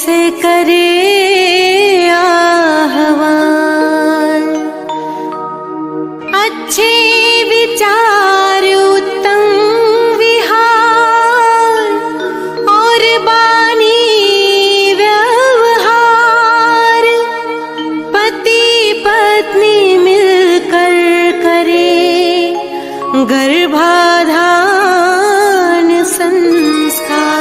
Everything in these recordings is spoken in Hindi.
से करे आह्वान। अच्छे विचार उत्तम विहार और बानी व्यवहार, पति पत्नी मिलकर करे गर्भाधान संस्कार।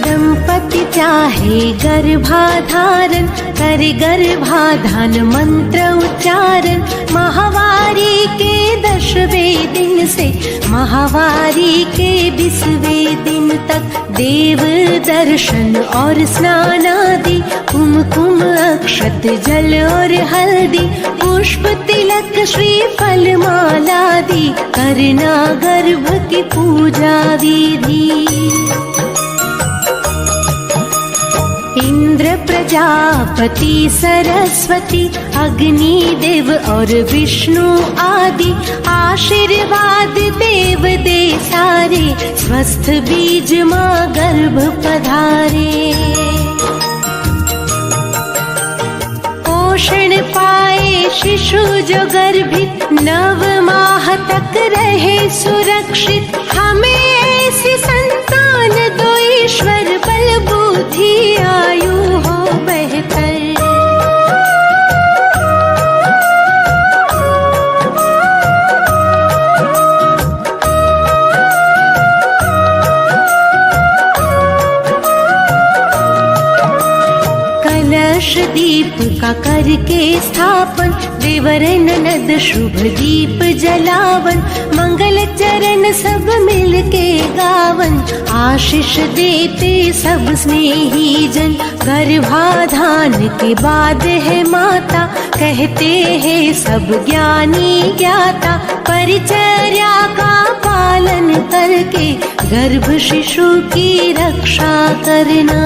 दंपति चाहे गर्भाधारण, करे गर्भाधान मंत्र उच्चारण। माहवारी के 10वें दिन से माहवारी के 20वें दिन तक देव दर्शन और स्नान आदि, कुमकुम अक्षत जल और हल्दी, पुष्प तिलक श्रीफल मालादि, करना गर्भ की पूजा विधि। इंद्र प्रजापति सरस्वती अग्नि देव और विष्णु आदि आशीर्वाद देव दे सारे, स्वस्थ बीज माँ गर्भ पधारे। पोषण पाए शिशु जो गर्भित, 9 माह तक रहे सुरक्षित। हमें ऐसी संतान दो ईश्वर, बल बुद्धि आयु हो बेहतर। कलश दीप का करके स्थापन, देवर ननद शुभ दीप जलावन। मंगल चरण सब मिलके गावन, आशीष देते सब स्नेही जन। गर्भाधान के बाद है माता, कहते हैं सब ज्ञानी ज्ञाता। परिचर्या का पालन करके गर्भ शिशु की रक्षा करना।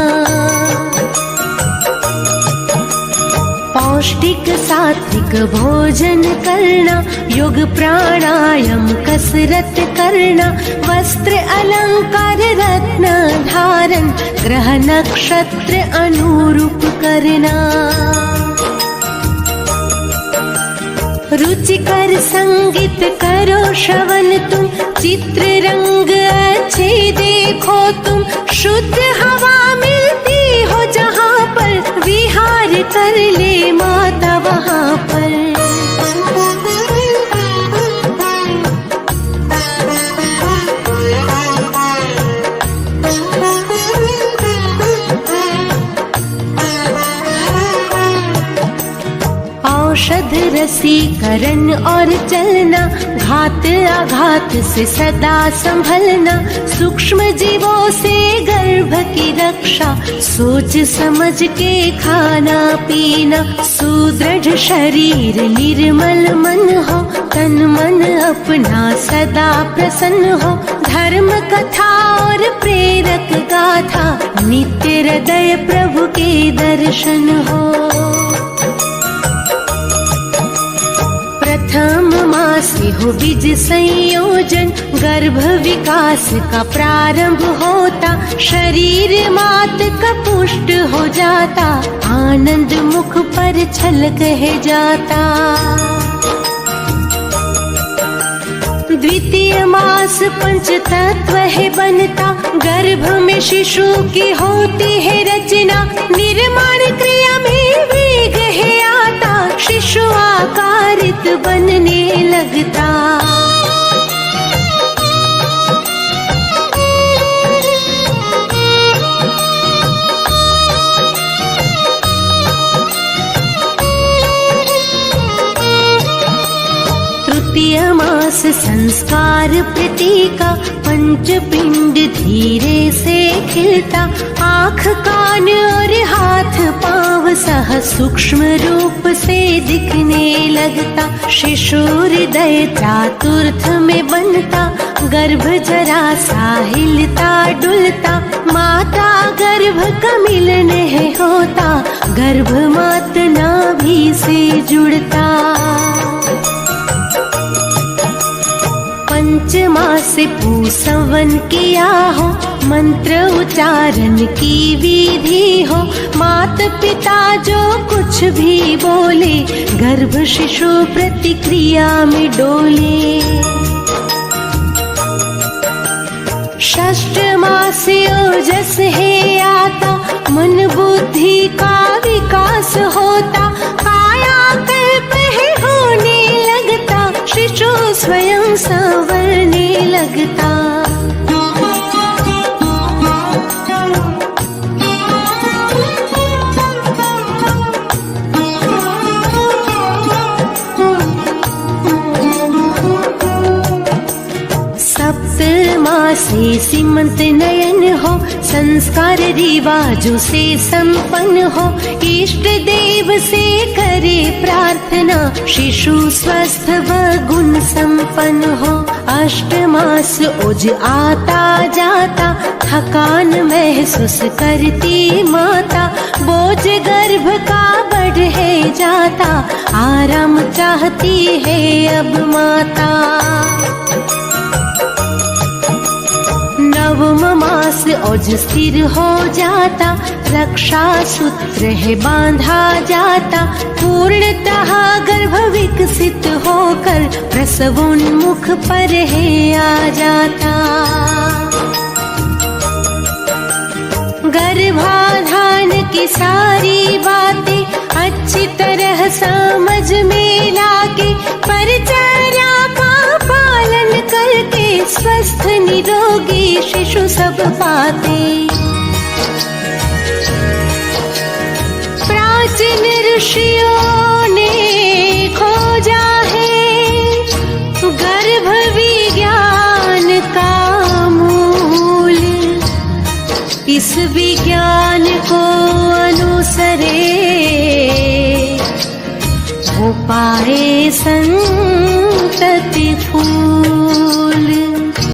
पौष्टिक सात्विक भोजन करना, योग प्राणायाम कसरत करना। वस्त्र अलंकार रत्न धारण, ग्रह नक्षत्र अनुरूप करना। रुचिकर संगीत करो श्रवण तुम, चित्र रंग अच्छे देखो तुम। शुद्ध हवा मिलती हो जहाँ पर, विहार कर ले माता वहाँ पर। औषध रसीकरण और चलना, घात आघात से सदा संभलना। सूक्ष्म जीवों से गर्भ की रक्षा, सोच समझ के खाना पीना। सुदृढ़ शरीर निर्मल मन हो, तन मन अपना सदा प्रसन्न हो। धर्म कथा और प्रेरक गाथा, नित्य हृदय प्रभु के दर्शन हो। प्रथम मास हो बीज संयोजन, गर्भ विकास का प्रारंभ होता। शरीर मात का पुष्ट हो जाता, आनंद मुख पर छलक है जाता। द्वितीय मास पंच तत्व है बनता, गर्भ में शिशु की होती है रचना। निर्माण क्रिया में वेग है आता, शिशु आकारित बनने लगता। तृतीय मास संस्कार प्रतीका, पंच पिंड धीरे से खिलता, आँख कान और हाथ पाँव सह सूक्ष्म रूप से दिखने लगता। शिशु हृदय चातुर्थ में बनता, गर्भ जरा सा हिलता डुलता, माता गर्भ का मिलन है होता, गर्भ मात नाभि से जुड़ता। पंचमास पूसवन किया हो, मंत्र उच्चारण की विधि हो, मात पिता जो कुछ भी बोले, गर्भ शिशु प्रतिक्रिया में डोले। षष्ठ मास ओजस है आता, मन बुद्धि का विकास होता, काया कल्प है होने लगता, शिशु स्वयं संवरने लगता। से सीमंत नयन हो, संस्कार रिवाजों से संपन्न हो, इष्ट देव से करे प्रार्थना, शिशु स्वस्थ व गुण संपन्न हो। अष्टमास ओज आता जाता, थकान महसूस करती माता, बोझ गर्भ का बढ़े जाता, आराम चाहती है अब माता। नवम मास ओज स्थिर हो जाता, रक्षा सूत्र है बांधा जाता, पूर्णतः गर्भ विकसित होकर प्रसवोन्मुख पर है आ जाता। गर्भाधान की सारी बातें अच्छी तरह समझ में लाके, परिचर्या का पालन करके स्वस्थ निरोगी शिशु सब पाते। प्राचीन ऋषियों ने खोजा है गर्भ विज्ञान का मूल, इस विज्ञान को अनुसरे हो पाए संतति फूल।